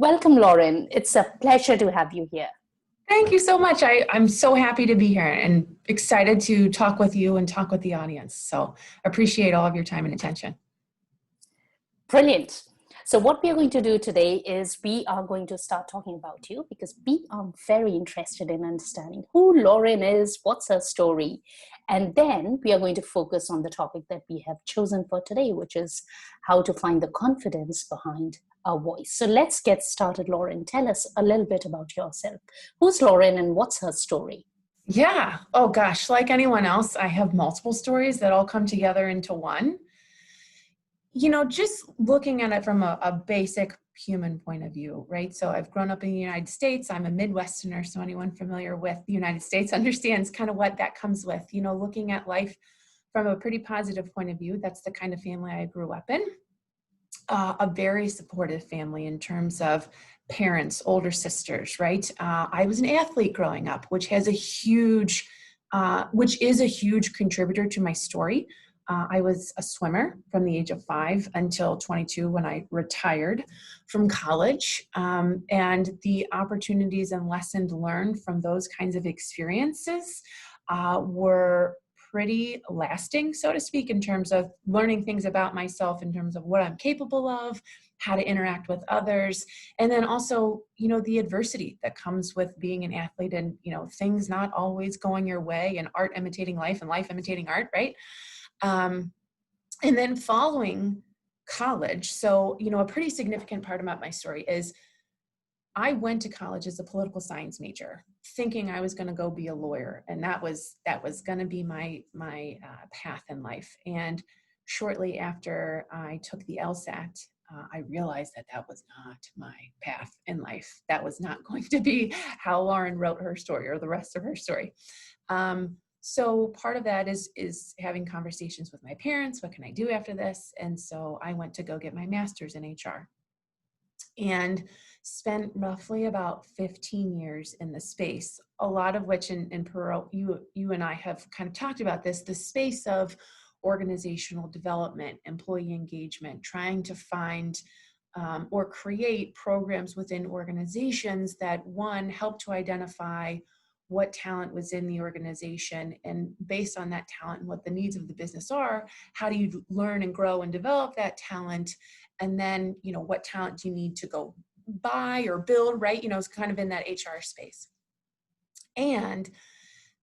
Welcome, Lauren. It's a pleasure to have you here. Thank you so much. I'm so happy to be here and excited to talk with you and talk with the audience. So appreciate all of your time and attention. Brilliant. So what we are going to do today is we are going to start talking about you because we are very interested in understanding who Lauren is, what's her story, and then we are going to focus on the topic that we have chosen for today, which is how to find the confidence behind our voice. So let's get started, Lauren. Tell us a little bit about yourself. Who's Lauren and what's her story? Yeah. Oh gosh, like anyone else, I have multiple stories that all come together into one. Just looking at it from a basic human point of view, right? So I've grown up in the United States. I'm a Midwesterner, so anyone familiar with the United States understands kind of what that comes with, looking at life from a pretty positive point of view. That's the kind of family I grew up in. A very supportive family in terms of parents, older sisters, right? I was an athlete growing up, which is a huge contributor to my story. I was a swimmer from the age of 5 until 22 when I retired from college. And the opportunities and lessons learned from those kinds of experiences were pretty lasting, so to speak, in terms of learning things about myself, in terms of what I'm capable of, how to interact with others, and then also, the adversity that comes with being an athlete and, things not always going your way and art imitating life and life imitating art, right? And then following college, so, a pretty significant part about my story is I went to college as a political science major, thinking I was going to go be a lawyer, and that was going to be my path in life. And shortly after I took the LSAT, I realized that was not my path in life. That was not going to be how Lauren wrote her story or the rest of her story. So part of that is having conversations with my parents. What can I do after this? And so I went to go get my master's in HR. And spent roughly about 15 years in the space, a lot of which in Pearl, you and I have kind of talked about this, the space of organizational development, employee engagement, trying to find or create programs within organizations that, one, help to identify what talent was in the organization, and based on that talent and what the needs of the business are, how do you learn and grow and develop that talent? And then, what talent do you need to go buy or build, right? It's kind of in that HR space. And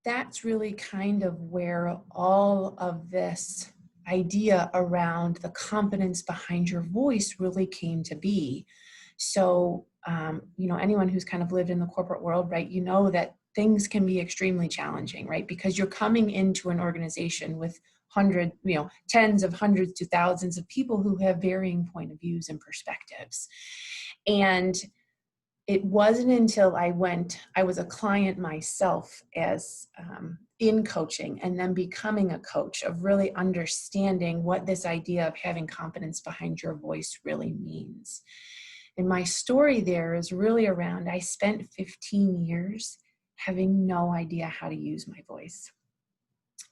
that's really kind of where all of this idea around the confidence behind your voice really came to be. So, anyone who's kind of lived in the corporate world, right, that things can be extremely challenging, right? Because you're coming into an organization with tens of hundreds to thousands of people who have varying point of views and perspectives. And it wasn't until I was a client myself as in coaching and then becoming a coach of really understanding what this idea of having confidence behind your voice really means. And my story there is really around, I spent 15 years having no idea how to use my voice.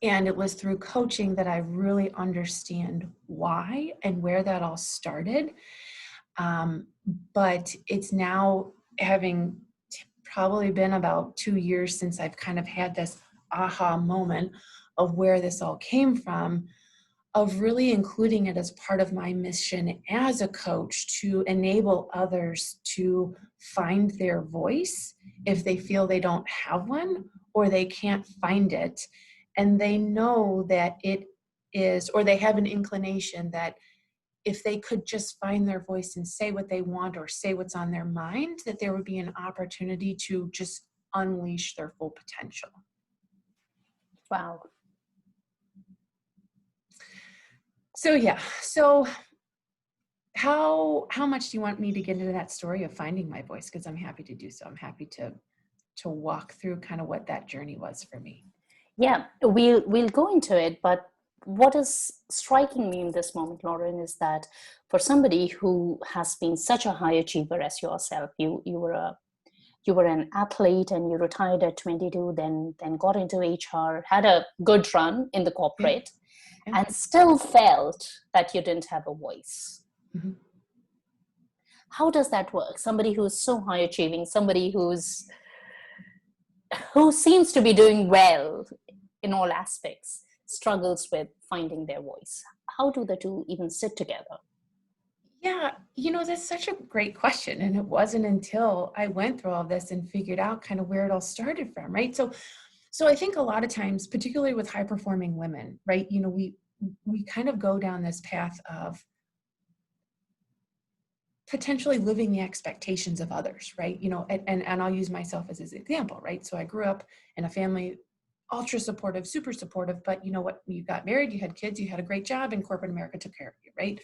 And it was through coaching that I really understand why and where that all started. But it's now having probably been about 2 years since I've kind of had this aha moment of where this all came from, of really including it as part of my mission as a coach to enable others to find their voice if they feel they don't have one or they can't find it. And they know that it is, or they have an inclination that if they could just find their voice and say what they want or say what's on their mind, that there would be an opportunity to just unleash their full potential. Wow. So how much do you want me to get into that story of finding my voice? Because I'm happy to do so. I'm happy to walk through kind of what that journey was for me. Yeah, we'll go into it, but what is striking me in this moment, Lauren, is that for somebody who has been such a high achiever as yourself, you were an athlete and you retired at 22, then got into HR, had a good run in the corporate, and still felt that you didn't have a voice. Mm-hmm. How does that work? Somebody who's so high achieving, somebody who seems to be doing well in all aspects, struggles with finding their voice. How do the two even sit together? Yeah, that's such a great question. And it wasn't until I went through all this and figured out kind of where it all started from, right? So I think a lot of times, particularly with high performing women, right, we kind of go down this path of potentially living the expectations of others, right? And I'll use myself as an example, right? So I grew up in a family, ultra supportive, super supportive, but you know what? You got married, you had kids, you had a great job, and corporate America took care of you, right?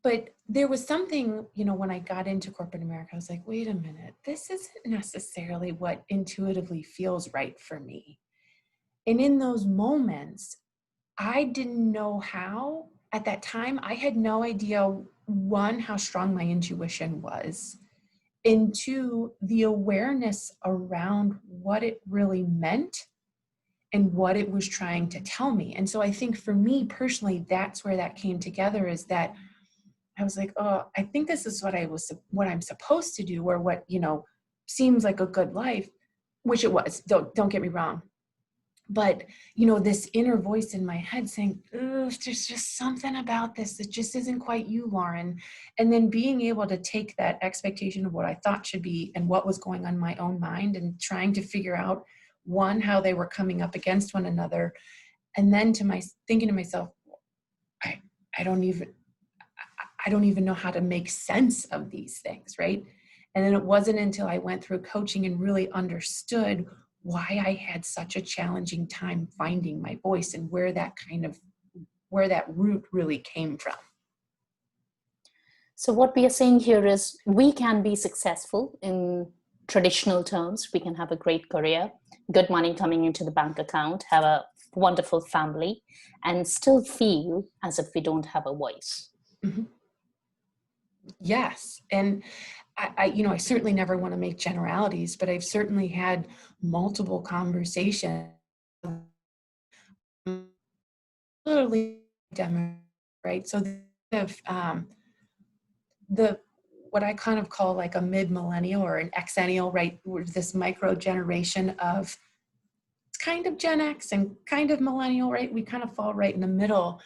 But there was something, when I got into corporate America, I was like, wait a minute, this isn't necessarily what intuitively feels right for me. And in those moments, I didn't know how. At that time, I had no idea, one, how strong my intuition was, and two, the awareness around what it really meant and what it was trying to tell me. And so I think for me personally, that's where that came together, is that I was like, oh, I think this is what I'm supposed to do, or what, seems like a good life, which it was. Don't get me wrong. But, this inner voice in my head saying, there's just something about this that just isn't quite you, Lauren. And then being able to take that expectation of what I thought should be and what was going on in my own mind, and trying to figure out, one, how they were coming up against one another. And then thinking to myself, I, I don't even, I don't even know how to make sense of these things, right? And then it wasn't until I went through coaching and really understood why I had such a challenging time finding my voice, and where that root really came from. So, what we are saying here is we can be successful in traditional terms. We can have a great career, good money coming into the bank account, have a wonderful family, and still feel as if we don't have a voice. Mm-hmm. Yes. And I certainly never want to make generalities, but I've certainly had multiple conversations, literally, right? So the what I kind of call like a mid-millennial or an exennial, right? This micro generation of, it's kind of Gen X and kind of millennial, right? We kind of fall right in the middle.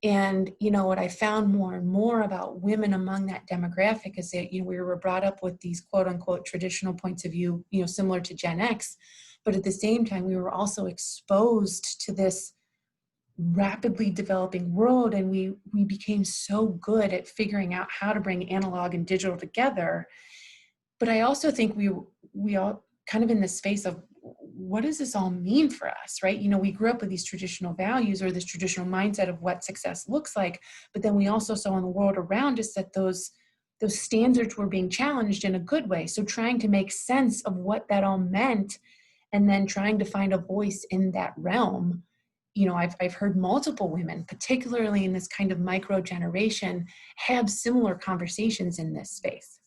And, what I found more and more about women among that demographic is that, we were brought up with these quote unquote traditional points of view, similar to Gen X, but at the same time, we were also exposed to this rapidly developing world, and we became so good at figuring out how to bring analog and digital together. But I also think we all kind of in this space of, what does this all mean for us, right? We grew up with these traditional values, or this traditional mindset of what success looks like, but then we also saw in the world around us that those standards were being challenged in a good way. So trying to make sense of what that all meant, and then trying to find a voice in that realm. I've heard multiple women, particularly in this kind of micro generation, have similar conversations in this space.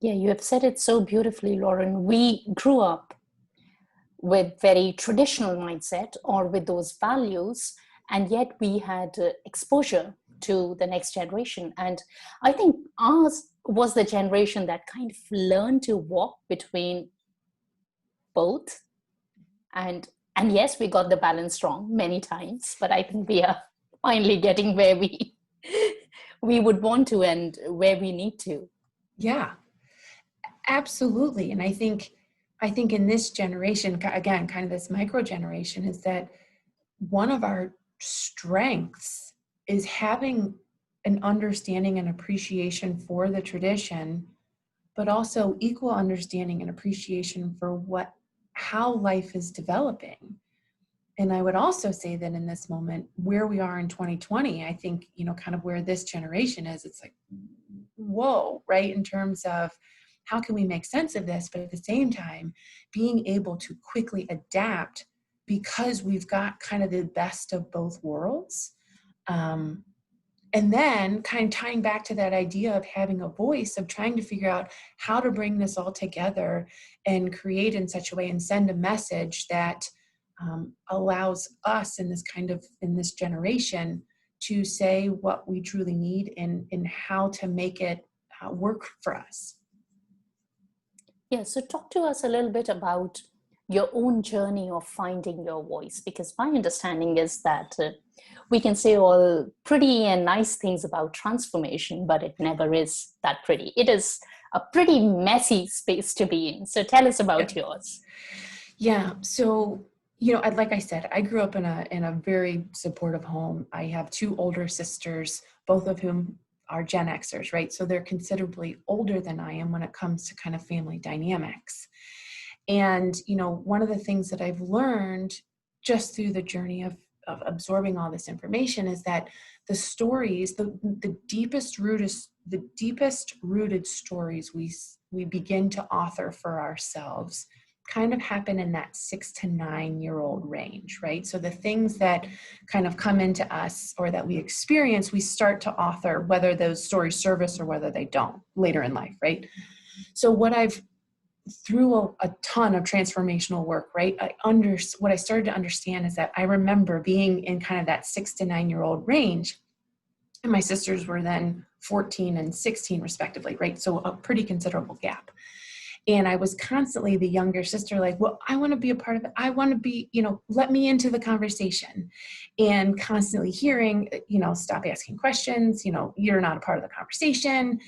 Yeah, you have said it so beautifully, Lauren. We grew up with very traditional mindset or with those values, and yet we had exposure to the next generation. And I think ours was the generation that kind of learned to walk between both. And yes, we got the balance wrong many times, but I think we are finally getting where we would want to and where we need to. Yeah, absolutely. And I think in this generation, again, kind of this micro generation, is that one of our strengths is having an understanding and appreciation for the tradition, but also equal understanding and appreciation for how life is developing. And I would also say that in this moment, where we are in 2020, I think, kind of where this generation is, it's like, whoa, right? In terms of how can we make sense of this, but at the same time, being able to quickly adapt, because we've got kind of the best of both worlds. And then kind of tying back to that idea of having a voice, of trying to figure out how to bring this all together and create in such a way and send a message that allows us in this generation to say what we truly need and how to make it work for us. Yeah, so talk to us a little bit about your own journey of finding your voice, because my understanding is that we can say all pretty and nice things about transformation, but it never is that pretty. It is a pretty messy space to be in. So tell us about yours. Yeah. So, like I said, I grew up in a very supportive home. I have two older sisters, both of whom are Gen Xers, right? So they're considerably older than I am when it comes to kind of family dynamics. And, one of the things that I've learned just through the journey of absorbing all this information is that the stories, the deepest rooted stories we begin to author for ourselves kind of happen in that 6 to 9 year old range, right? So the things that kind of come into us or that we experience, we start to author, whether those stories serve us or whether they don't later in life, right? So through a ton of transformational work, right? What I started to understand is that I remember being in kind of that 6 to 9 year old range, and my sisters were then 14 and 16 respectively, right? So a pretty considerable gap. And I was constantly the younger sister, like, well, I want to be a part of it. I want to be, let me into the conversation, and constantly hearing, stop asking questions, you're not a part of the conversation,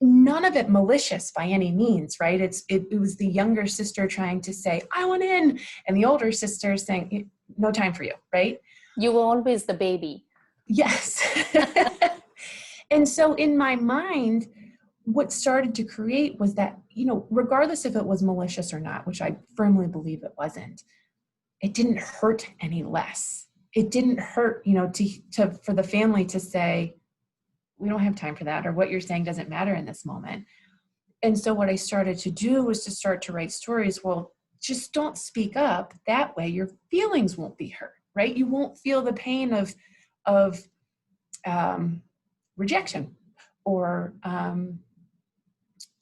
none of it malicious by any means, right? It was the younger sister trying to say, I want in, and the older sister saying, no time for you, right? You were always the baby. Yes. And so in my mind, what started to create was that, regardless if it was malicious or not, which I firmly believe it wasn't, it didn't hurt any less. It didn't hurt, for the family to say, we don't have time for that, or what you're saying doesn't matter in this moment. And so what I started to do was to start to write stories. Well, just don't speak up. That way your feelings won't be hurt, right? You won't feel the pain of rejection or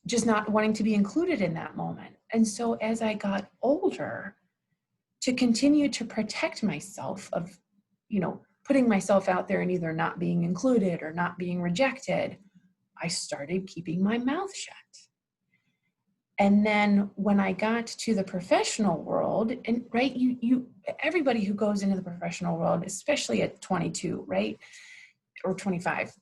just not wanting to be included in that moment. And so as I got older, to continue to protect myself of, putting myself out there and either not being included or not being rejected, I started keeping my mouth shut. And then when I got to the professional world, and right, everybody who goes into the professional world, especially at 22, right, or 25,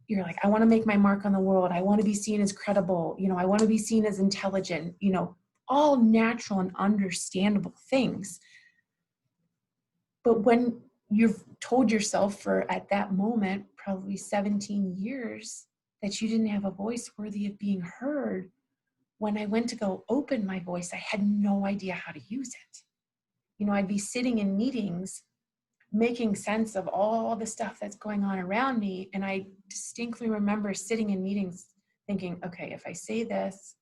you're like, I want to make my mark on the world. I want to be seen as credible. I want to be seen as intelligent, all natural and understandable things. But when you've told yourself for, at that moment, probably 17 years, that you didn't have a voice worthy of being heard, when I went to go open my voice, I had no idea how to use it. I'd be sitting in meetings making sense of all the stuff that's going on around me. And I distinctly remember sitting in meetings thinking, okay, if I say this,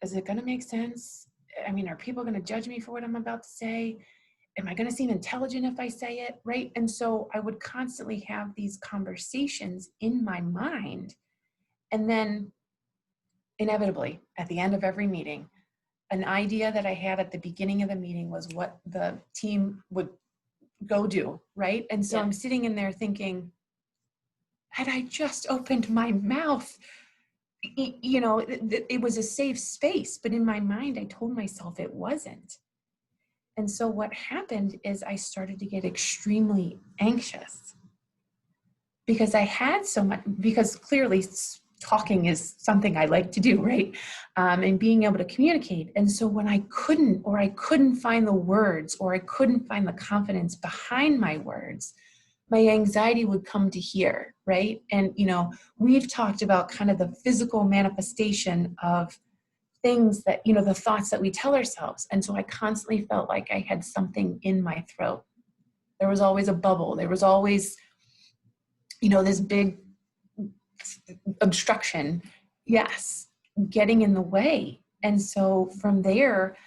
is it going to make sense? I mean, are people going to judge me for what I'm about to say? Am I going to seem intelligent if I say it? Right. And so I would constantly have these conversations in my mind. And then inevitably, at the end of every meeting, an idea that I had at the beginning of the meeting was what the team would go do, right? And so I'm sitting in there thinking, had I just opened my mouth, it was a safe space, but in my mind, I told myself it wasn't. And so what happened is I started to get extremely anxious because I had so much, because clearly talking is something I like to do, right? And being able to communicate. And so when I couldn't find the words, or I couldn't find the confidence behind my words, my anxiety would come to here, right? And, we've talked about kind of the physical manifestation of things that, the thoughts that we tell ourselves. And so I constantly felt like I had something in my throat. There was always a bubble. There was always, this big obstruction, getting in the way. And so from there,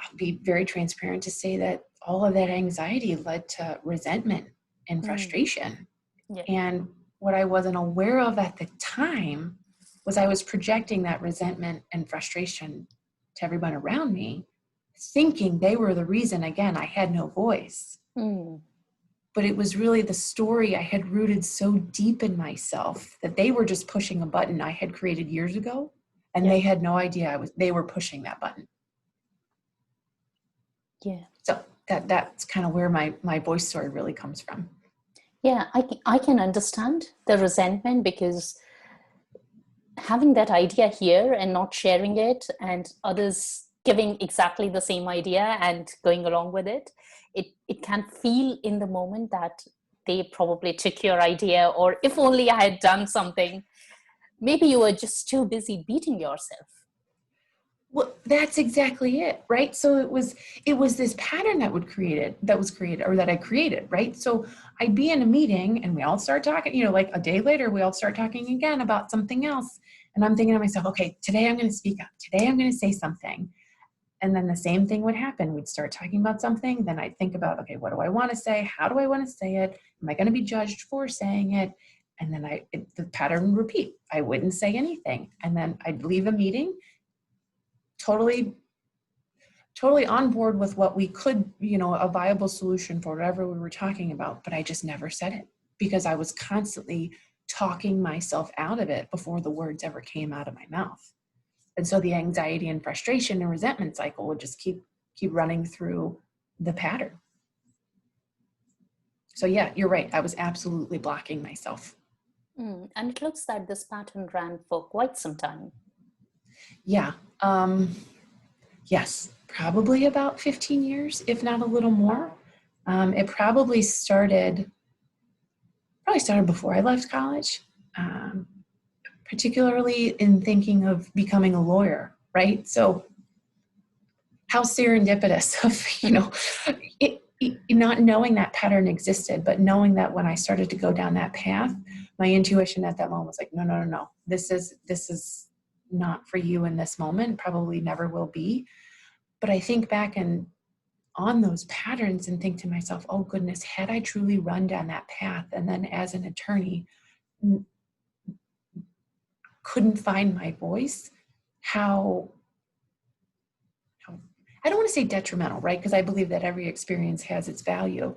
I'll be very transparent to say that all of that anxiety led to resentment and frustration. Yeah. And what I wasn't aware of at the time was I was projecting that resentment and frustration to everyone around me, thinking they were the reason, again, I had no voice. but it was really the story I had rooted so deep in myself that they were just pushing a button I had created years ago, and Yeah. they had no idea they were pushing that button. Yeah. So that's kind of where my voice story really comes from. Yeah, I can understand the resentment, because having that idea here and not sharing it, and others giving exactly the same idea and going along with it, it can feel in the moment that they probably took your idea, or if only I had done something. Maybe you were just too busy beating yourself. Well, that's exactly it, right? So it was this pattern that was created, or that I created, right? So I'd be in a meeting and we all start talking, like a day later, we all start talking again about something else. And I'm thinking to myself, okay, today I'm going to speak up. Today I'm going to say something. And then the same thing would happen. We'd start talking about something. Then I'd think about, okay, what do I want to say? How do I want to say it? Am I going to be judged for saying it? And then the pattern would repeat. I wouldn't say anything. And then I'd leave a meeting totally on board with what we could, a viable solution for whatever we were talking about, but I just never said it because I was constantly talking myself out of it before the words ever came out of my mouth. And so the anxiety and frustration and resentment cycle would just keep running through the pattern. So yeah, you're right. I was absolutely blocking myself. And it looks like this pattern ran for quite some time. Yeah. Yes, probably about 15 years, if not a little more. It probably started before I left college, particularly in thinking of becoming a lawyer, right? So how serendipitous of, not knowing that pattern existed, but knowing that when I started to go down that path, my intuition at that moment was like, no. This is not for you in this moment, probably never will be. But I think back on those patterns and think to myself, oh goodness, had I truly run down that path and then as an attorney couldn't find my voice, how I don't want to say detrimental, right? Because I believe that every experience has its value,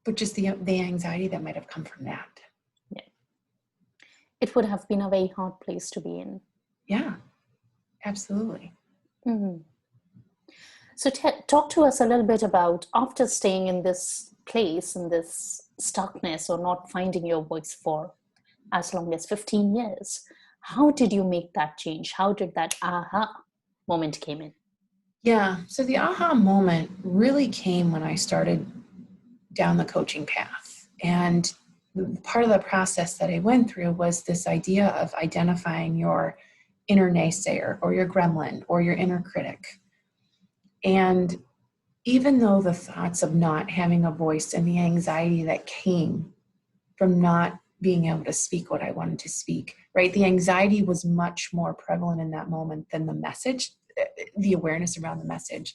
but just the anxiety that might have come from that. Yeah. It would have been a very hard place to be in. Yeah, absolutely. Mm-hmm. So talk to us a little bit about, after staying in this place, in this stuckness, or not finding your voice for as long as 15 years, how did you make that change? How did that aha moment came in? Yeah, so the aha moment really came when I started down the coaching path. And part of the process that I went through was this idea of identifying your inner naysayer or your gremlin or your inner critic. And even though the thoughts of not having a voice and the anxiety that came from not being able to speak what I wanted to speak, right? The anxiety was much more prevalent in that moment than the message, the awareness around the message.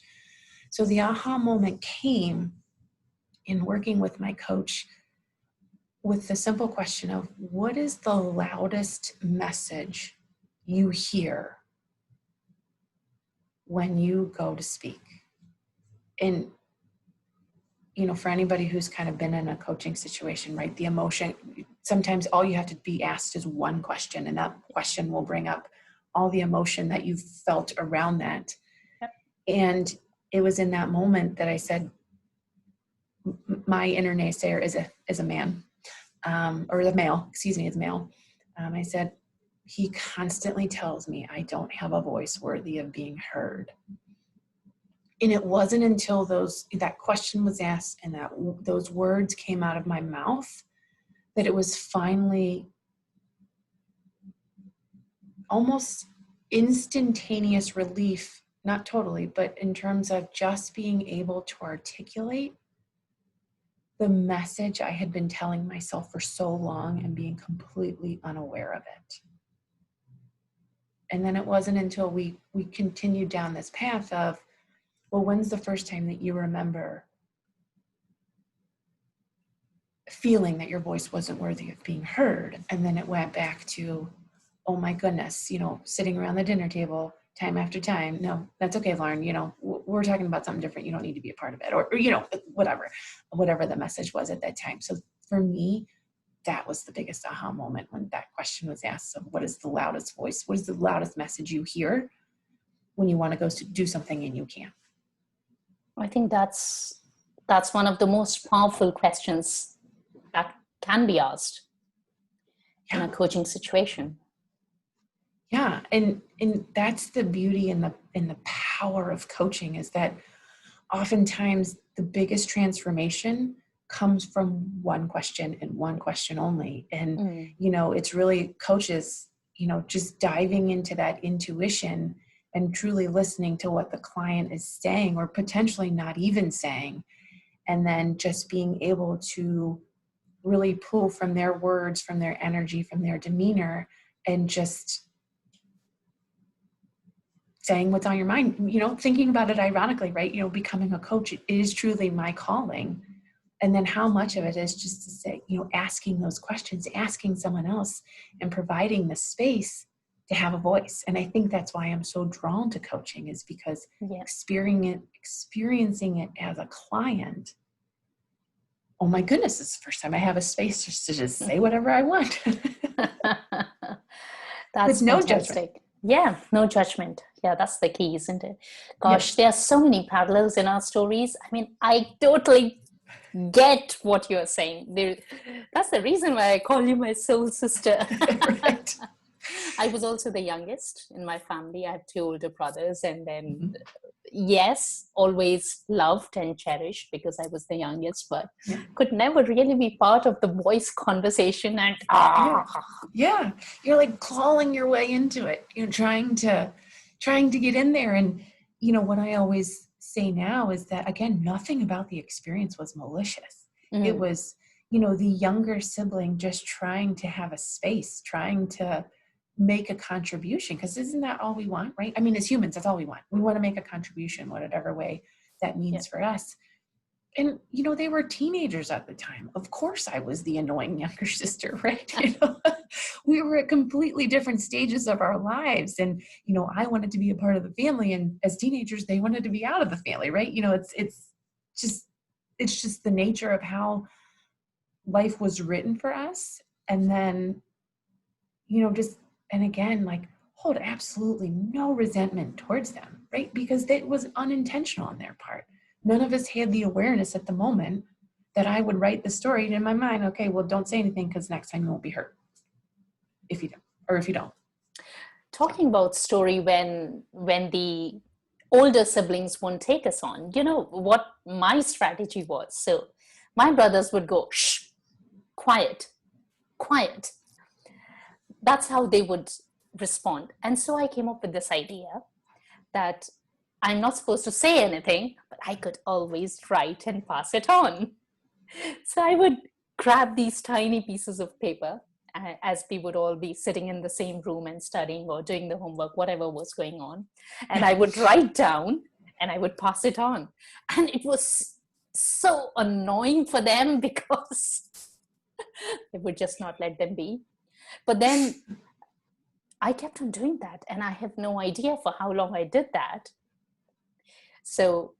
So the aha moment came in working with my coach with the simple question of, what is the loudest message you hear when you go to speak? And for anybody who's kind of been in a coaching situation, right, the emotion, sometimes all you have to be asked is one question, and that question will bring up all the emotion that you've felt around that. Yep. And it was in that moment that I said, my inner naysayer is a man, or the male, excuse me, is male. I said, he constantly tells me I don't have a voice worthy of being heard. And it wasn't until that question was asked and that those words came out of my mouth that it was finally almost instantaneous relief, not totally, but in terms of just being able to articulate the message I had been telling myself for so long and being completely unaware of it. And then it wasn't until we continued down this path of, well, when's the first time that you remember feeling that your voice wasn't worthy of being heard? And then it went back to, oh my goodness, sitting around the dinner table, time after time, no, that's okay, Lauren, we're talking about something different. You don't need to be a part of it, or whatever the message was at that time. So for me, that was the biggest aha moment when that question was asked of what is the loudest voice? What is the loudest message you hear when you want to go do something and you can't? I think that's one of the most powerful questions that can be asked in a coaching situation. Yeah, and that's the beauty and the power of coaching, is that oftentimes the biggest transformation comes from one question and one question only. And it's really coaches, just diving into that intuition and truly listening to what the client is saying, or potentially not even saying, and then just being able to really pull from their words, from their energy, from their demeanor, and just saying what's on your mind, thinking about it ironically, right? Becoming a coach, it is truly my calling. And then how much of it is just to say, asking those questions, asking someone else, and providing the space to have a voice. And I think that's why I'm so drawn to coaching, is because experiencing it as a client, oh my goodness, it's the first time I have a space just to say whatever I want. That's with no fantastic. judgment. Yeah, no judgment. Yeah, that's the key, isn't it? Gosh, There are so many parallels in our stories. I mean, I totally get what you're saying. That's the reason why I call you my soul sister. Right. I was also the youngest in my family. I have two older brothers, and then yes, always loved and cherished because I was the youngest, but could never really be part of the voice conversation. And yeah, you're like clawing your way into it. You're trying to get in there. And what I always say now is that, again, nothing about the experience was malicious. It was the younger sibling just trying to have a space, trying to make a contribution, because isn't that all we want, right? I mean, as humans, that's all we want. We want to make a contribution, whatever way that means for us. And they were teenagers at the time. Of course I was the annoying younger sister, right? We were at completely different stages of our lives, and I wanted to be a part of the family, and as teenagers they wanted to be out of the family, right? It's just the nature of how life was written for us. And then and again, like, hold absolutely no resentment towards them, right? Because it was unintentional on their part. None of us had the awareness at the moment that I would write the story, and in my mind, okay, well, don't say anything because next time you won't be hurt if you don't. Talking about story when the older siblings won't take us on, what my strategy was? So my brothers would go, shh, quiet. That's how they would respond. And so I came up with this idea that I'm not supposed to say anything, but I could always write and pass it on. So I would grab these tiny pieces of paper, as we would all be sitting in the same room and studying or doing the homework, whatever was going on. And I would write down and I would pass it on. And it was so annoying for them because they would just not let them be. But then I kept on doing that, and I have no idea for how long I did that. So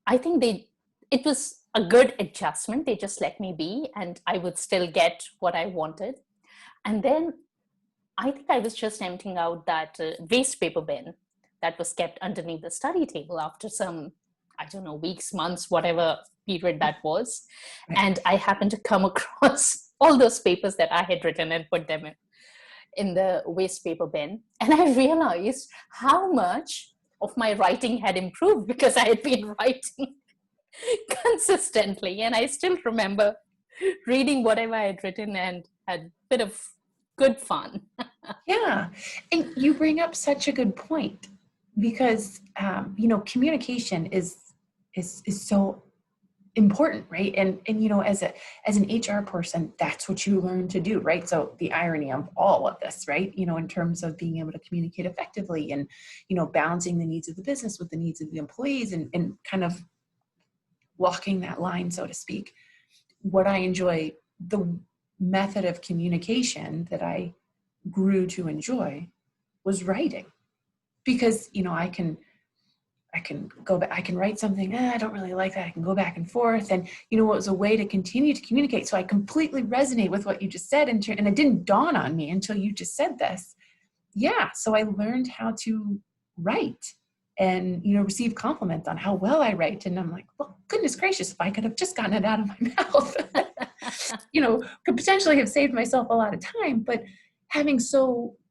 I think it was a good adjustment. They just let me be, and I would still get what I wanted. And then I think I was just emptying out that waste paper bin that was kept underneath the study table after some, I don't know, weeks, months, whatever period that was. And I happened to come across all those papers that I had written and put them in the waste paper bin. And I realized how much of my writing had improved because I had been writing consistently. And I still remember reading whatever I had written and had a bit of good fun. Yeah. And you bring up such a good point, because, communication is so important, right? And as an HR person, that's what you learn to do, right? So the irony of all of this, right? In terms of being able to communicate effectively and, balancing the needs of the business with the needs of the employees, and kind of walking that line, so to speak. What I enjoy, the method of communication that I grew to enjoy, was writing. because, I can go back, I can write something, I don't really like that. I can go back and forth. And, it was a way to continue to communicate. So I completely resonate with what you just said. And it didn't dawn on me until you just said this. Yeah. So I learned how to write and, receive compliments on how well I write. And I'm like, well, goodness gracious, if I could have just gotten it out of my mouth, could potentially have saved myself a lot of time. But having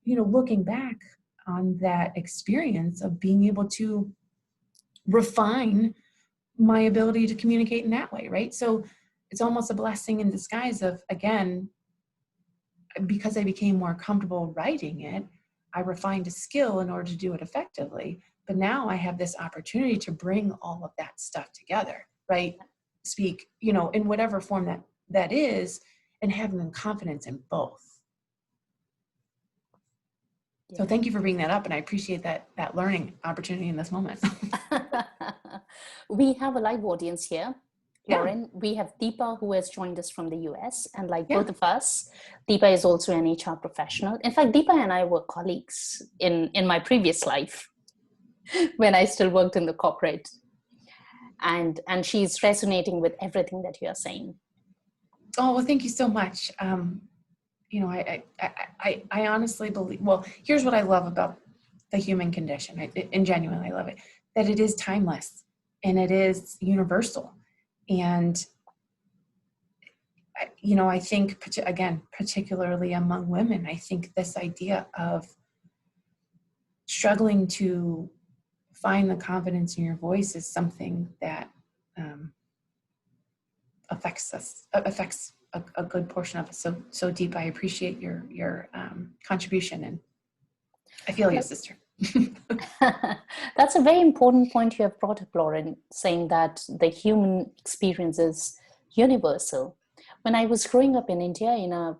looking back on that experience of being able to refine my ability to communicate in that way, right? So it's almost a blessing in disguise of, again, because I became more comfortable writing it, I refined a skill in order to do it effectively. But now I have this opportunity to bring all of that stuff together, right? Speak, in whatever form that is, and having confidence in both. Yeah. So thank you for bringing that up. And I appreciate that learning opportunity in this moment. We have a live audience here. Lauren, we have Deepa who has joined us from the US, and both of us, Deepa is also an HR professional. In fact, Deepa and I were colleagues in my previous life when I still worked in the corporate, and she's resonating with everything that you are saying. Oh, well, thank you so much. I honestly believe, well, here's what I love about the human condition, and genuinely I love it, that it is timeless and it is universal. And, I think, again, particularly among women, I think this idea of struggling to find the confidence in your voice is something that affects a good portion of us. So Deep, I appreciate your contribution, and I feel you, sister. That's a very important point you have brought up, Lauren, saying that the human experience is universal. When I was growing up in India in a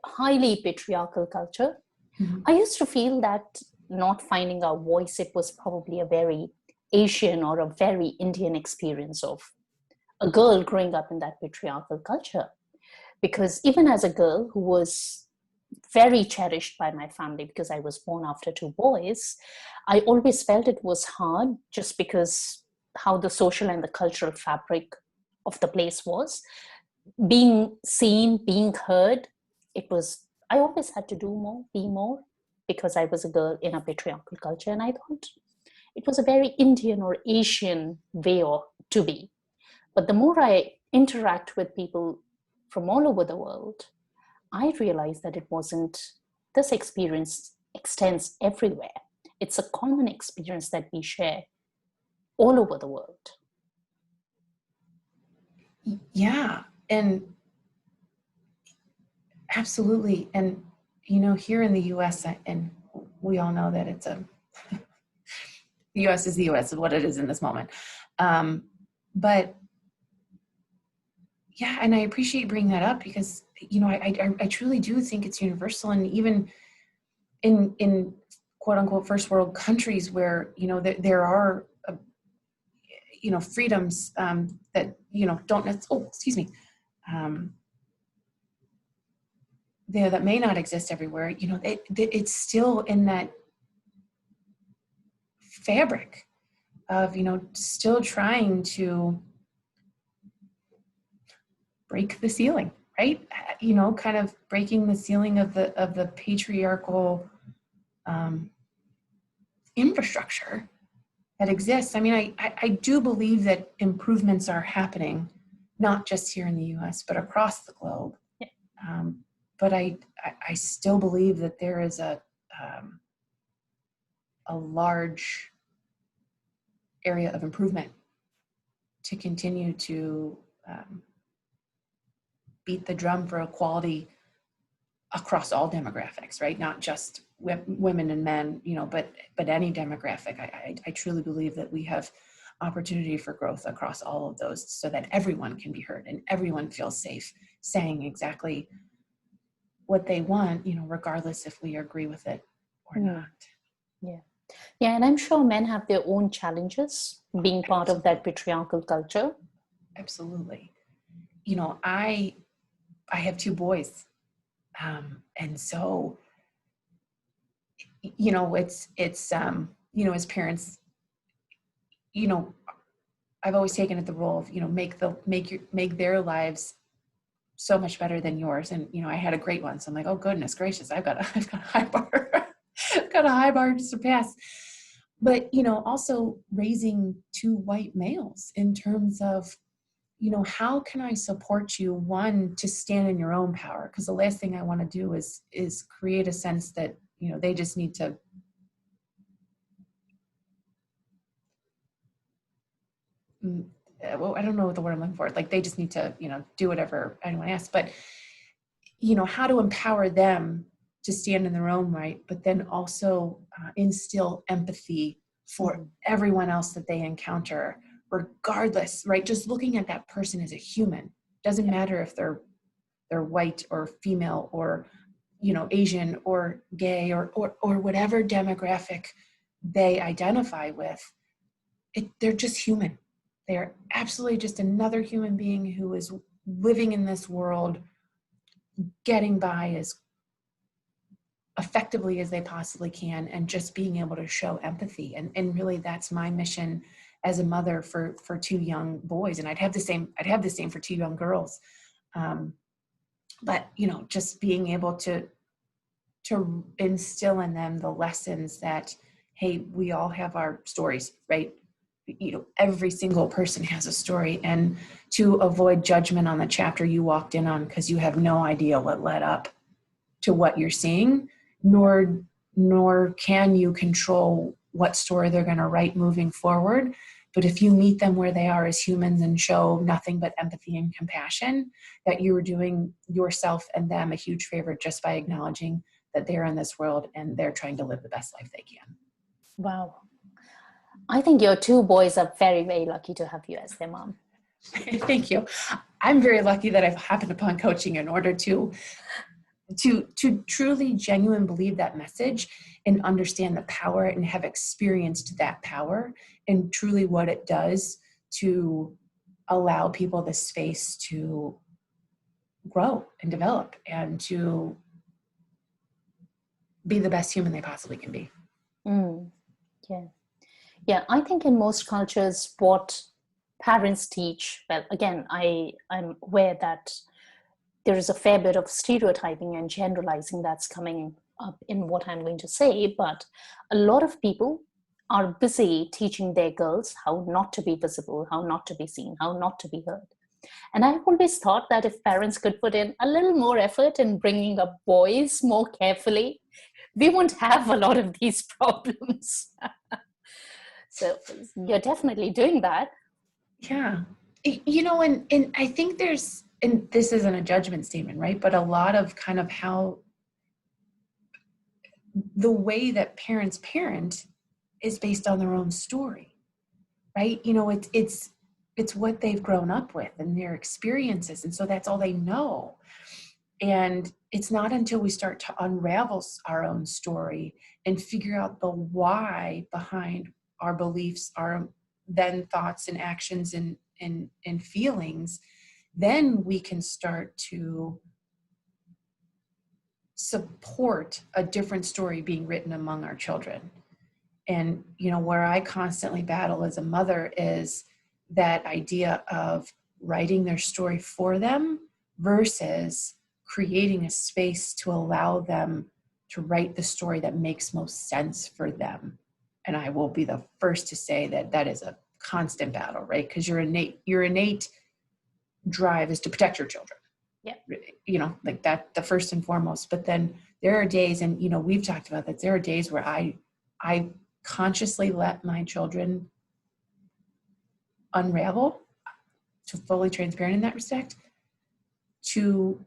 highly patriarchal culture, I used to feel that not finding our voice, it was probably a very Asian or a very Indian experience of a girl growing up in that patriarchal culture. Because even as a girl who was very cherished by my family because I was born after two boys, I always felt it was hard just because how the social and the cultural fabric of the place was. Being seen, being heard, I always had to do more, be more, because I was a girl in a patriarchal culture. And I thought it was a very Indian or Asian way to be. But the more I interact with people from all over the world, I realized that it wasn't, this experience extends everywhere. It's a common experience that we share all over the world. Yeah, and absolutely. And, here in the US, and we all know that the US is the US of what it is in this moment. But yeah, and I appreciate bringing that up because, I truly do think it's universal. And even in quote unquote first world countries where, there are, freedoms that, don't necessarily, that may not exist everywhere, it's still in that fabric of, still trying to break the ceiling, right? Kind of breaking the ceiling of the patriarchal infrastructure that exists. I mean, I do believe that improvements are happening, not just here in the US, but across the globe. But I still believe that there is a large area of improvement to continue to beat the drum for equality across all demographics, right? Not just women and men, but any demographic. I truly believe that we have opportunity for growth across all of those so that everyone can be heard and everyone feels safe saying exactly what they want, regardless if we agree with it or not. Yeah. Yeah, and I'm sure men have their own challenges being part of that patriarchal culture. Absolutely. I have two boys. And so as parents, I've always taken it the role of, make their lives so much better than yours. And, I had a great one. So I'm like, oh, goodness gracious, I've got a high bar, I've got a high bar to surpass. But, also raising two white males in terms of, how can I support you, one, to stand in your own power? Because the last thing I want to do is create a sense that, they just need to, well, I don't know what the word I'm looking for. Like, they just need to, do whatever anyone asks. But, how to empower them to stand in their own right, but then also instill empathy for everyone else that they encounter, regardless, right? Just looking at that person as a human. Doesn't matter if they're white or female or, Asian or gay or whatever demographic they identify with. They're just human. They're absolutely just another human being who is living in this world, getting by as effectively as they possibly can, and just being able to show empathy. And really, that's my mission as a mother for two young boys. And I'd have the same for two young girls. But, just being able to instill in them the lessons that, hey, we all have our stories, right? Every single person has a story, and to avoid judgment on the chapter you walked in on, because you have no idea what led up to what you're seeing, nor can you control what story they're going to write moving forward. But if you meet them where they are as humans and show nothing but empathy and compassion, that you are doing yourself and them a huge favor just by acknowledging that they're in this world and they're trying to live the best life they can. Wow. I think your two boys are very, very lucky to have you as their mom. Thank you. I'm very lucky that I've happened upon coaching in order to truly, genuinely believe that message and understand the power and have experienced that power and truly what it does to allow people the space to grow and develop and to be the best human they possibly can be. Yeah, I think in most cultures, what parents teach, well, again, I'm aware that there is a fair bit of stereotyping and generalizing that's coming up in what I'm going to say, but a lot of people are busy teaching their girls how not to be visible, how not to be seen, how not to be heard. And I've always thought that if parents could put in a little more effort in bringing up boys more carefully, we won't have a lot of these problems. So you're definitely doing that. Yeah. And I think and this isn't a judgment statement, right? But a lot of kind of how the way that parents parent is based on their own story, right? It's what they've grown up with and their experiences. And so that's all they know. And it's not until we start to unravel our own story and figure out the why behind our beliefs, our then thoughts and actions and feelings, then we can start to support a different story being written among our children. And, where I constantly battle as a mother is that idea of writing their story for them versus creating a space to allow them to write the story that makes most sense for them. And I will be the first to say that is a constant battle, right? Because your innate drive is to protect your children. Yeah. Like that, the first and foremost. But then there are days, and we've talked about that, there are days where I consciously let my children unravel, to fully transparent in that respect, to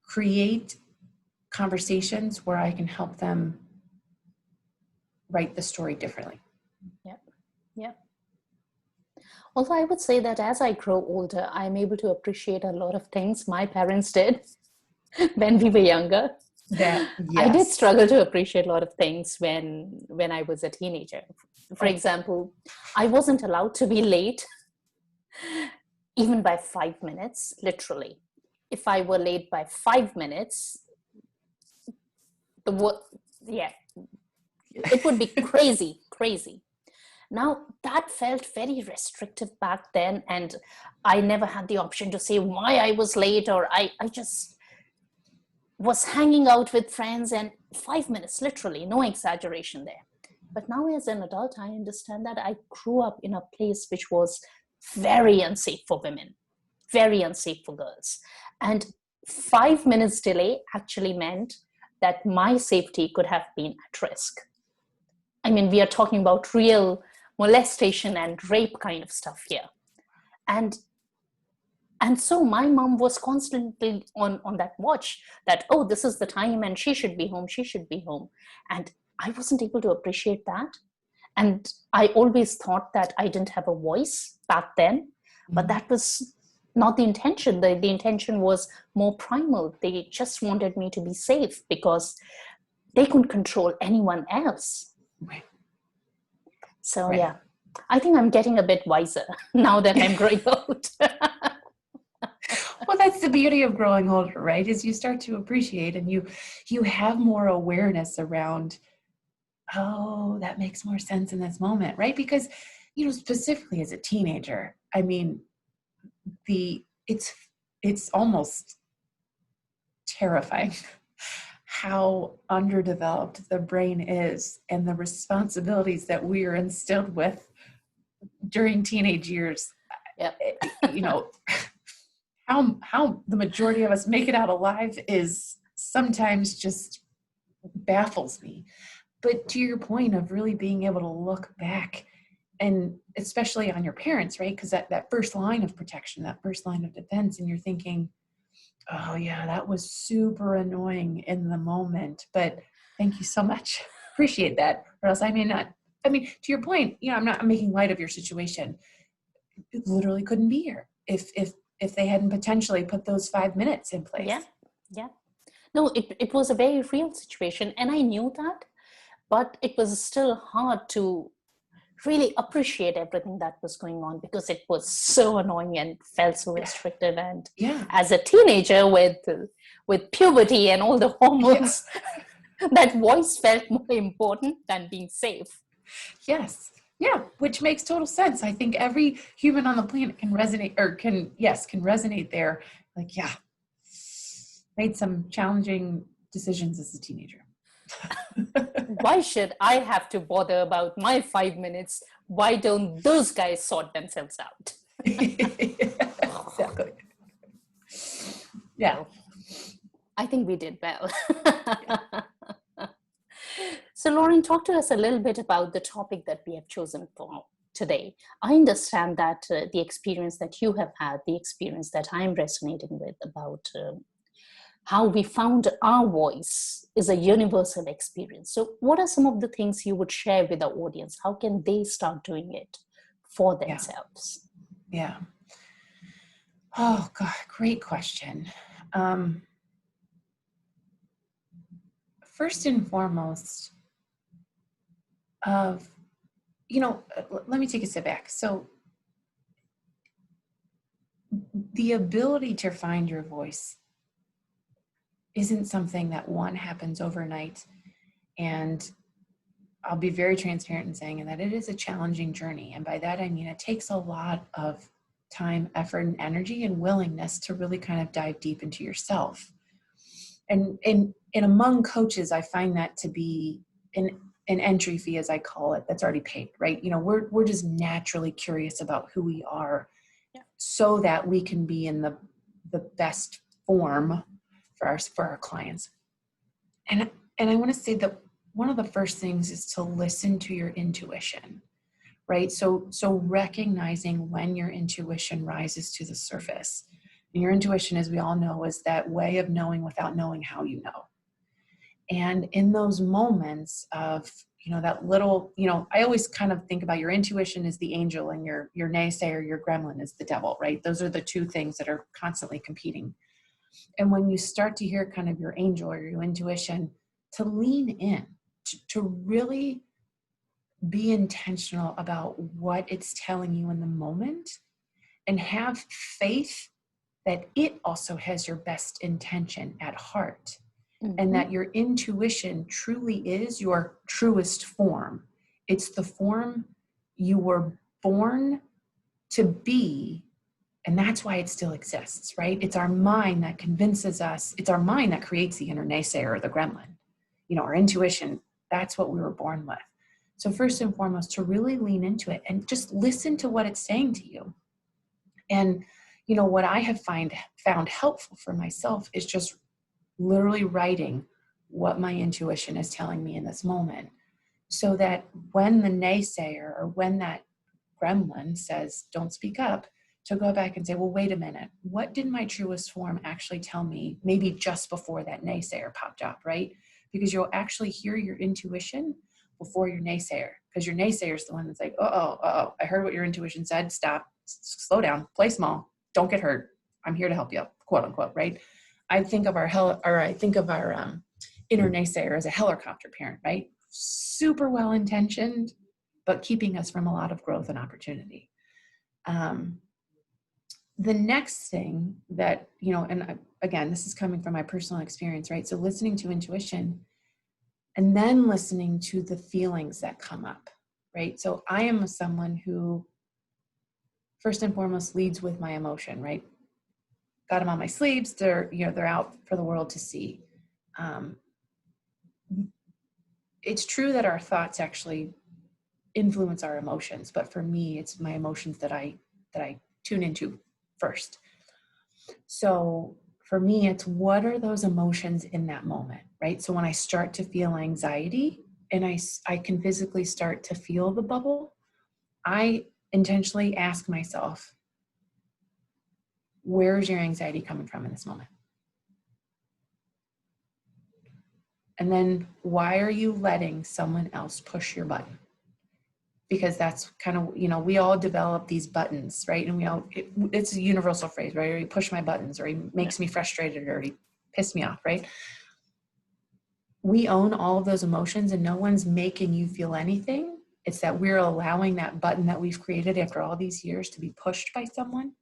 create conversations where I can help them write the story differently. Yeah. Although I would say that as I grow older, I'm able to appreciate a lot of things my parents did when we were younger. Yes. I did struggle to appreciate a lot of things when I was a teenager. For example, I wasn't allowed to be late even by 5 minutes, literally. If I were late by 5 minutes, It would be crazy, crazy. Now, that felt very restrictive back then, and I never had the option to say why I was late, or I just was hanging out with friends and 5 minutes, literally, no exaggeration there. But now, as an adult, I understand that I grew up in a place which was very unsafe for women, very unsafe for girls. And 5 minutes delay actually meant that my safety could have been at risk. I mean, we are talking about real molestation and rape kind of stuff here. And so my mom was constantly on that watch that, oh, this is the time and she should be home, she should be home. And I wasn't able to appreciate that. And I always thought that I didn't have a voice back then, but that was not the intention. The intention was more primal. They just wanted me to be safe because they couldn't control anyone else. Right. So Right. yeah, I think I'm getting a bit wiser now that I'm growing old. Well, that's the beauty of growing older, right? Is you start to appreciate and you have more awareness around, oh, that makes more sense in this moment, right? Because, specifically as a teenager, I mean, it's almost terrifying how underdeveloped the brain is and the responsibilities that we are instilled with during teenage years. Yep. How the majority of us make it out alive is sometimes just baffles me. But to your point of really being able to look back, and especially on your parents, right? Because that first line of protection, that first line of defense, and you're thinking, oh yeah, that was super annoying in the moment, but thank you so much. Appreciate that. Or else I may not. I mean, to your point, I'm making light of your situation. It literally couldn't be here if they hadn't potentially put those 5 minutes in place. Yeah. No, it was a very real situation, and I knew that, but it was still hard to really appreciate everything that was going on because it was so annoying and felt so restrictive. And as a teenager with puberty and all the hormones, that voice felt more important than being safe. Yes. Yeah, which makes total sense. I think every human on the planet can resonate can resonate there. Like, yeah, made some challenging decisions as a teenager. Why should I have to bother about my 5 minutes? Why don't those guys sort themselves out? Exactly. Yeah. I think we did well. So Lauren, talk to us a little bit about the topic that we have chosen for today. I understand that the experience that you have had, the experience that I'm resonating with about how we found our voice is a universal experience. So what are some of the things you would share with our audience? How can they start doing it for themselves? Yeah. Oh, God, great question. First and foremost, let me take a step back. So the ability to find your voice isn't something that happens overnight. And I'll be very transparent in saying that it is a challenging journey. And by that, I mean, it takes a lot of time, effort, and energy and willingness to really kind of dive deep into yourself. And among coaches, I find that to be an entry fee, as I call it, that's already paid, right? We're just naturally curious about who we are so that we can be in the best form for our clients. And I want to say that one of the first things is to listen to your intuition, right? So recognizing when your intuition rises to the surface. And your intuition, as we all know, is that way of knowing without knowing how you know. And in those moments of, that little, I always kind of think about your intuition as the angel and your naysayer, your gremlin is the devil, right? Those are the two things that are constantly competing. And when you start to hear kind of your angel or your intuition, to lean in, to really be intentional about what it's telling you in the moment and have faith that it also has your best intention at heart. and that your intuition truly is your truest form. It's the form you were born to be, and that's why it still exists, right? It's our mind that convinces us, it's our mind that creates the inner naysayer or the gremlin. You know, our intuition, that's what we were born with. So first and foremost, to really lean into it and just listen to what it's saying to you. And, you know, what I have found helpful for myself is just literally writing what my intuition is telling me in this moment, so that when the naysayer or when that gremlin says, don't speak up, to go back and say, well, wait a minute, what did my truest form actually tell me maybe just before that naysayer popped up, right? Because you'll actually hear your intuition before your naysayer, because your naysayer is the one that's like, I heard what your intuition said, stop, slow down, play small, don't get hurt, I'm here to help you, quote unquote, right? I think of our inner naysayer as a helicopter parent, right? Super well-intentioned, but keeping us from a lot of growth and opportunity. The next thing that, you know, and again, this is coming from my personal experience, right? So listening to intuition and then listening to the feelings that come up, right? So I am someone who first and foremost leads with my emotion, right? Got them on my sleeves. They're out for the world to see. It's true that our thoughts actually influence our emotions, but for me, it's my emotions that I tune into first. So for me, it's what are those emotions in that moment, right? So when I start to feel anxiety and I can physically start to feel the bubble, I intentionally ask myself, where's your anxiety coming from in this moment? And then why are you letting someone else push your button? Because that's kind of, you know, we all develop these buttons, right? And it's a universal phrase, right? Or he push my buttons, or he makes me frustrated, or he pissed me off, right? We own all of those emotions and no one's making you feel anything. It's that we're allowing that button that we've created after all these years to be pushed by someone.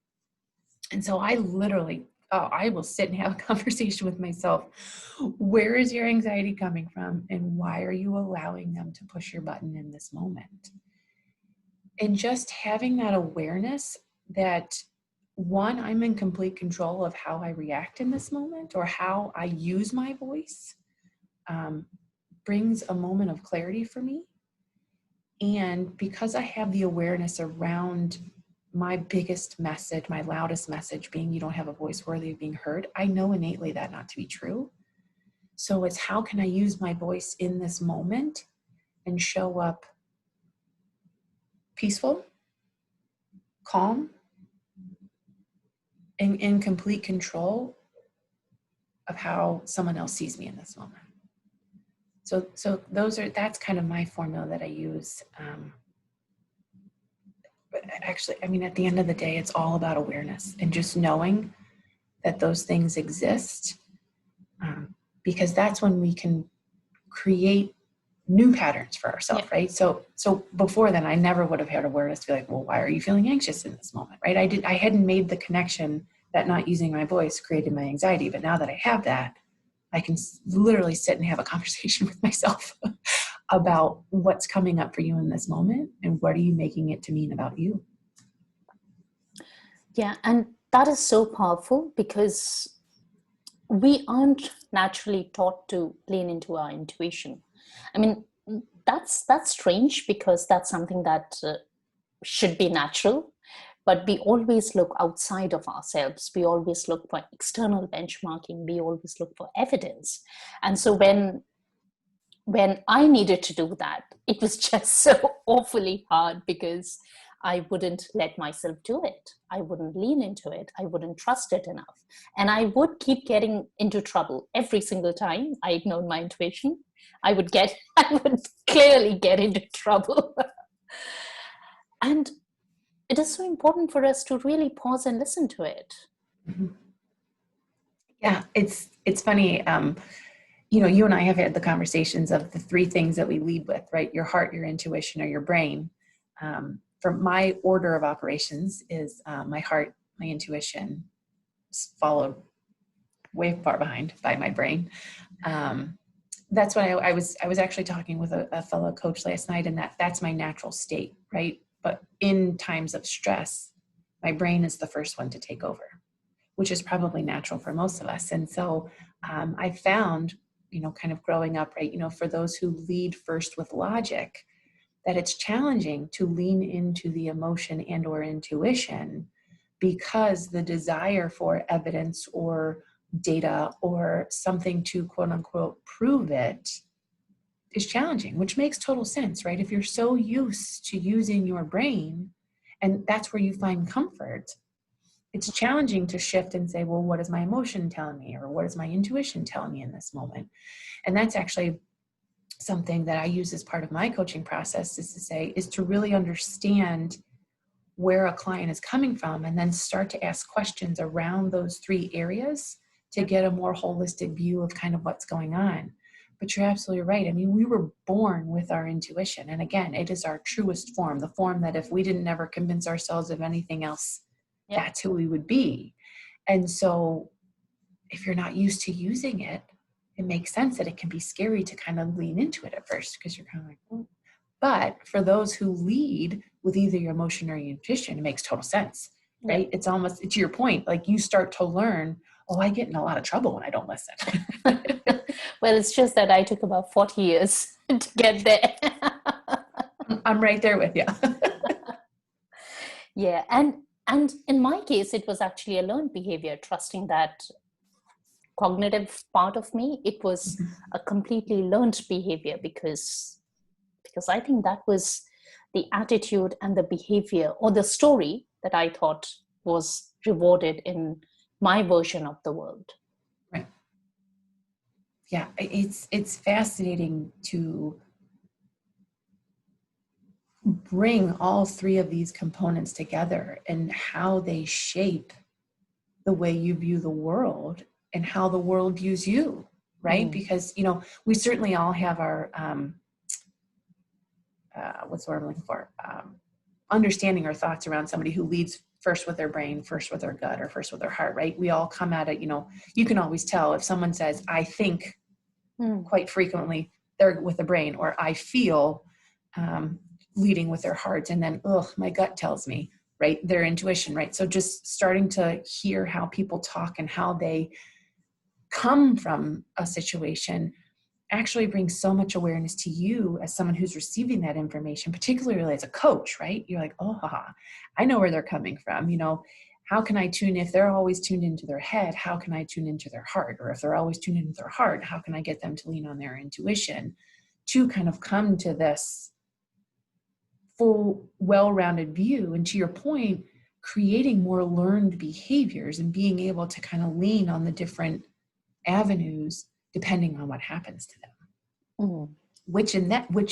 And so I literally, I will sit and have a conversation with myself. Where is your anxiety coming from? And why are you allowing them to push your button in this moment? And just having that awareness that, one, I'm in complete control of how I react in this moment or how I use my voice, brings a moment of clarity for me. And because I have the awareness around my biggest message, my loudest message being you don't have a voice worthy of being heard, I know innately that not to be true. So it's how can I use my voice in this moment and show up peaceful, calm, and in complete control of how someone else sees me in this moment. So that's kind of my formula that I use. But actually, I mean, at the end of the day, it's all about awareness and just knowing that those things exist, because that's when we can create new patterns for ourselves, right? So before then, I never would have had awareness to be like, well, why are you feeling anxious in this moment, right? I hadn't made the connection that not using my voice created my anxiety. But now that I have that, I can literally sit and have a conversation with myself about what's coming up for you in this moment and what are you making it to mean about you. Yeah, and that is so powerful because we aren't naturally taught to lean into our intuition. I mean, that's strange because that's something that should be natural, but we always look outside of ourselves. We always look for external benchmarking. We always look for evidence. And so when I needed to do that, it was just so awfully hard because I wouldn't let myself do it. I wouldn't lean into it. I wouldn't trust it enough. And I would keep getting into trouble every single time I ignored my intuition. I would clearly get into trouble. And it is so important for us to really pause and listen to it. Mm-hmm. Yeah, it's funny. You know, you and I have had the conversations of the three things that we lead with, right? Your heart, your intuition, or your brain. For my order of operations is my heart, my intuition, followed way far behind by my brain. That's what I was actually talking with a fellow coach last night, and that's my natural state, right? But in times of stress, my brain is the first one to take over, which is probably natural for most of us. And so I found, kind of growing up, right, for those who lead first with logic, that it's challenging to lean into the emotion and or intuition, because the desire for evidence or data or something to quote unquote prove it is challenging, which makes total sense, right? If you're so used to using your brain and that's where you find comfort, it's challenging to shift and say, well, what is my emotion telling me? Or what is my intuition telling me in this moment? And that's actually something that I use as part of my coaching process, is to really understand where a client is coming from, and then start to ask questions around those three areas to get a more holistic view of kind of what's going on. But you're absolutely right. I mean, we were born with our intuition. And again, it is our truest form, the form that if we didn't ever convince ourselves of anything else, that's who we would be. And so if you're not used to using it, it makes sense that it can be scary to kind of lean into it at first, because you're kind of like, oh. But for those who lead with either your emotion or your intuition, it makes total sense, right? It's almost, to your point, like you start to learn, oh, I get in a lot of trouble when I don't listen. Well, it's just that I took about 40 years to get there. I'm right there with you. Yeah. And in my case, it was actually a learned behavior, trusting that cognitive part of me. It was a completely learned behavior because I think that was the attitude and the behavior or the story that I thought was rewarded in my version of the world. Right. Yeah, it's fascinating to bring all three of these components together and how they shape the way you view the world and how the world views you, right? Because, we certainly all have our, what's the word I'm looking for? Understanding or thoughts around somebody who leads first with their brain, first with their gut, or first with their heart, right? We all come at it, you can always tell if someone says, I think, quite frequently they're with the brain, or I feel, leading with their heart, and then, my gut tells me, right? Their intuition, right? So just starting to hear how people talk and how they come from a situation actually brings so much awareness to you as someone who's receiving that information, particularly as a coach, right? You're like, I know where they're coming from. How can I tune, if they're always tuned into their head, how can I tune into their heart? Or if they're always tuned into their heart, how can I get them to lean on their intuition to kind of come to this full, well-rounded view? And to your point, creating more learned behaviors and being able to kind of lean on the different avenues depending on what happens to them, which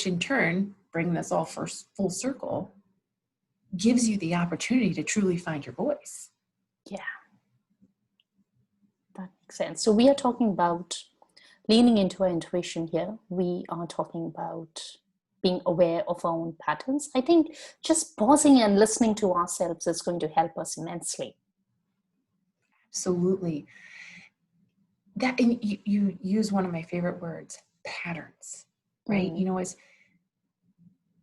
in turn, bring this all full circle, gives you the opportunity to truly find your voice. Yeah, that makes sense. So we are talking about leaning into our intuition here. We are talking about being aware of our own patterns. I think just pausing and listening to ourselves is going to help us immensely. Absolutely. That, and you use one of my favorite words, patterns, right? As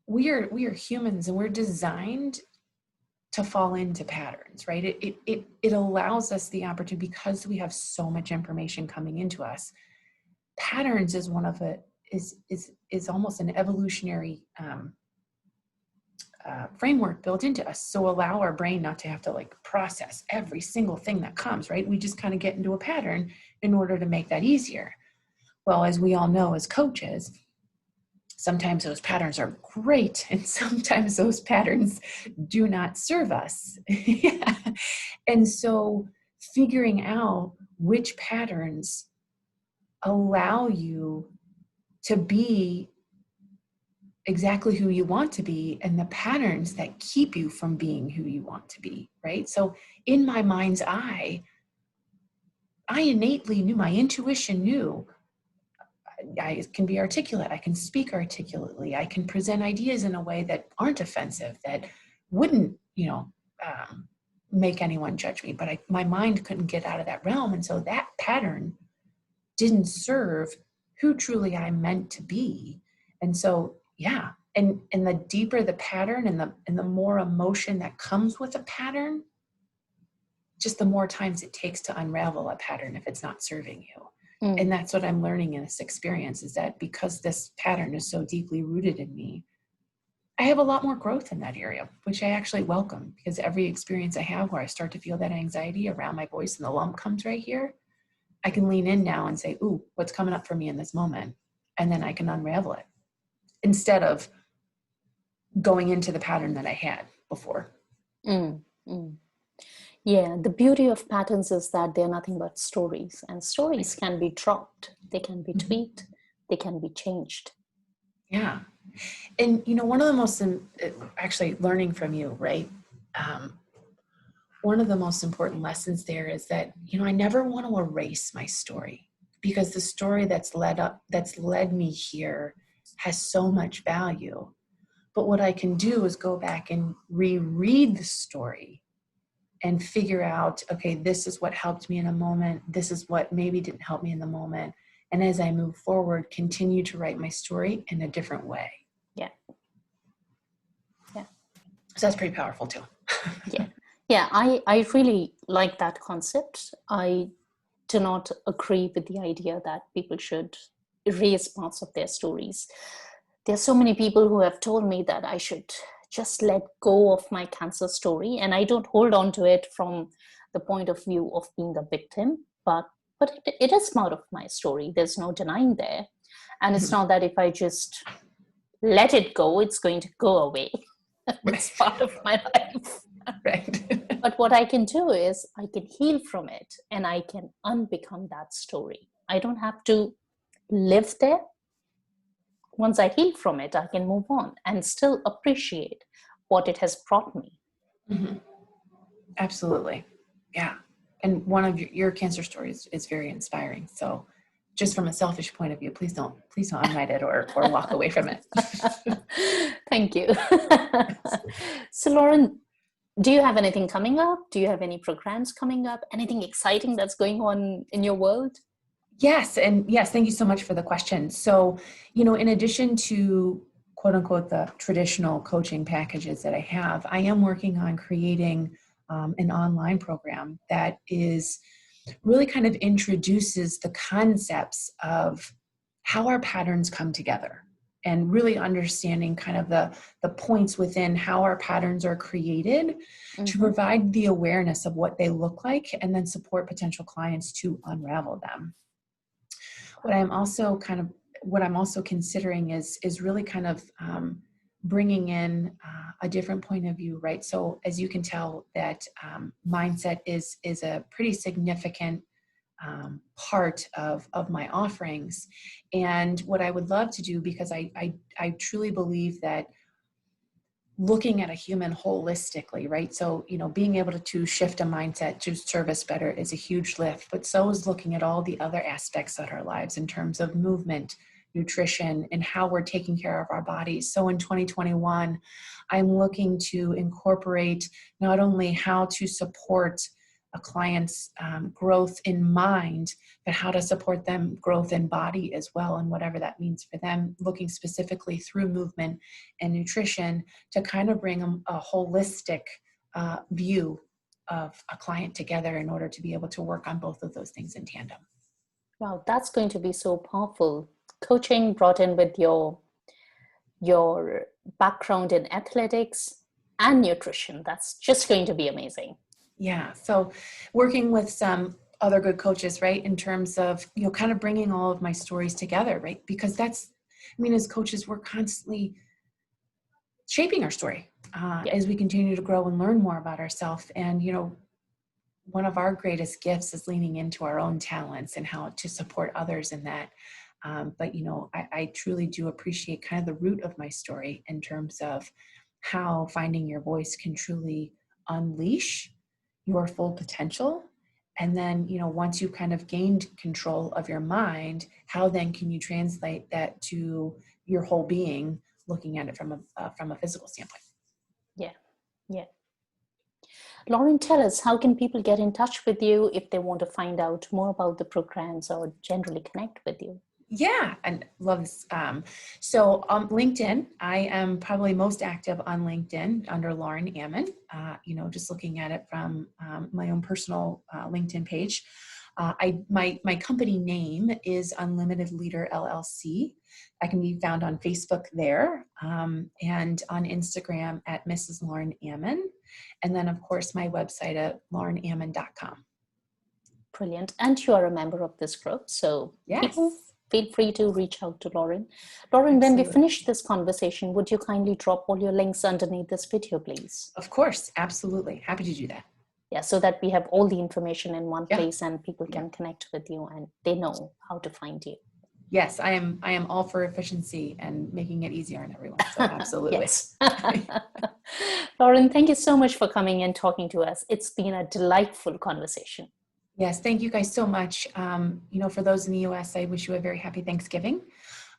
we are humans, and we're designed to fall into patterns, right? It allows us the opportunity, because we have so much information coming into us. Patterns is one of it, is almost an evolutionary framework built into us. So allow our brain not to have to process every single thing that comes, right? We just kind of get into a pattern in order to make that easier. Well, as we all know, as coaches, sometimes those patterns are great, and sometimes those patterns do not serve us. And so figuring out which patterns allow you to be exactly who you want to be, and the patterns that keep you from being who you want to be, right? So in my mind's eye, I innately knew, my intuition knew, I can be articulate, I can speak articulately, I can present ideas in a way that aren't offensive, that wouldn't, make anyone judge me, but my mind couldn't get out of that realm. And so that pattern didn't serve who truly I'm meant to be. And so, yeah. And the deeper the pattern and the more emotion that comes with a pattern, just the more times it takes to unravel a pattern if it's not serving you. And that's what I'm learning in this experience, is that because this pattern is so deeply rooted in me, I have a lot more growth in that area, which I actually welcome, because every experience I have where I start to feel that anxiety around my voice and the lump comes right here, I can lean in now and say, ooh, what's coming up for me in this moment? And then I can unravel it instead of going into the pattern that I had before. Yeah, the beauty of patterns is that they're nothing but stories, and stories can be dropped, they can be tweaked, they can be changed. Yeah. And, one of the most, actually learning from you, right? One of the most important lessons there is that, I never want to erase my story, because the story that's led me here has so much value. But what I can do is go back and reread the story and figure out, okay, this is what helped me in a moment. This is what maybe didn't help me in the moment. And as I move forward, continue to write my story in a different way. Yeah. So that's pretty powerful too. Yeah, I really like that concept. I do not agree with the idea that people should erase parts of their stories. There are so many people who have told me that I should just let go of my cancer story, and I don't hold on to it from the point of view of being a victim, but it is part of my story. There's no denying there. And it's not that if I just let it go, it's going to go away. It's part of my life. Right. But what I can do is I can heal from it, and I can unbecome that story. I don't have to live there. Once I heal from it, I can move on and still appreciate what it has brought me. Mm-hmm. Absolutely. Yeah. And one of your cancer stories is very inspiring. So just from a selfish point of view, please don't unwrite it or walk away from it. Thank you. So Lauren, do you have anything coming up? Do you have any programs coming up? Anything exciting that's going on in your world? Yes. And yes, thank you so much for the question. So, in addition to quote unquote the traditional coaching packages that I have, I am working on creating an online program that is really kind of introduces the concepts of how our patterns come together, and really understanding kind of the points within how our patterns are created to provide the awareness of what they look like, and then support potential clients to unravel them. What I'm also considering is really kind of bringing in a different point of view, right? So as you can tell, that mindset is a pretty significant part of my offerings. And what I would love to do, because I truly believe that looking at a human holistically, right? So, being able to shift a mindset to service better is a huge lift, but so is looking at all the other aspects of our lives in terms of movement, nutrition, and how we're taking care of our bodies. So in 2021, I'm looking to incorporate not only how to support a client's growth in mind, but how to support them growth in body as well, and whatever that means for them, looking specifically through movement and nutrition to kind of bring a holistic view of a client together in order to be able to work on both of those things in tandem. Wow, that's going to be so powerful. Coaching brought in with your background in athletics and nutrition. That's just going to be amazing. Yeah. So working with some other good coaches, right, in terms of, kind of bringing all of my stories together, right? Because as coaches, we're constantly shaping our story as we continue to grow and learn more about ourselves. And, one of our greatest gifts is leaning into our own talents and how to support others in that. But, I truly do appreciate kind of the root of my story in terms of how finding your voice can truly unleash your full potential. And then, once you kind of gained control of your mind, how then can you translate that to your whole being, looking at it from a physical standpoint? Yeah. Lauren, tell us, how can people get in touch with you if they want to find out more about the programs or generally connect with you? Yeah, and love this. So on LinkedIn, I am probably most active on LinkedIn under Lauren Ammon. Just looking at it from my own personal LinkedIn page. My company name is Unlimited Leader LLC. I can be found on Facebook there, and on Instagram at Mrs. Lauren Ammon, and then of course my website at laurenammon.com. Brilliant. And you are a member of this group, so Yes. people feel free to reach out to Lauren. Lauren, Absolutely. when we finish this conversation, would you kindly drop all your links underneath this video, please? Of course, absolutely. Happy to do that. Yeah, so that we have all the information in one place and people can connect with you and they know how to find you. Yes, I am all for efficiency and making it easier on everyone. So absolutely. Yes. Lauren, thank you so much for coming and talking to us. It's been a delightful conversation. Yes, thank you guys so much. For those in the US, I wish you a very happy Thanksgiving.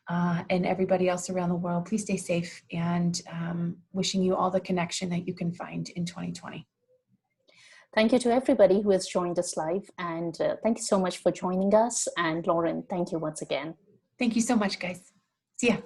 And everybody else around the world, please stay safe, and wishing you all the connection that you can find in 2020. Thank you to everybody who has joined us live, and thank you so much for joining us. And Lauren, thank you once again. Thank you so much, guys. See ya.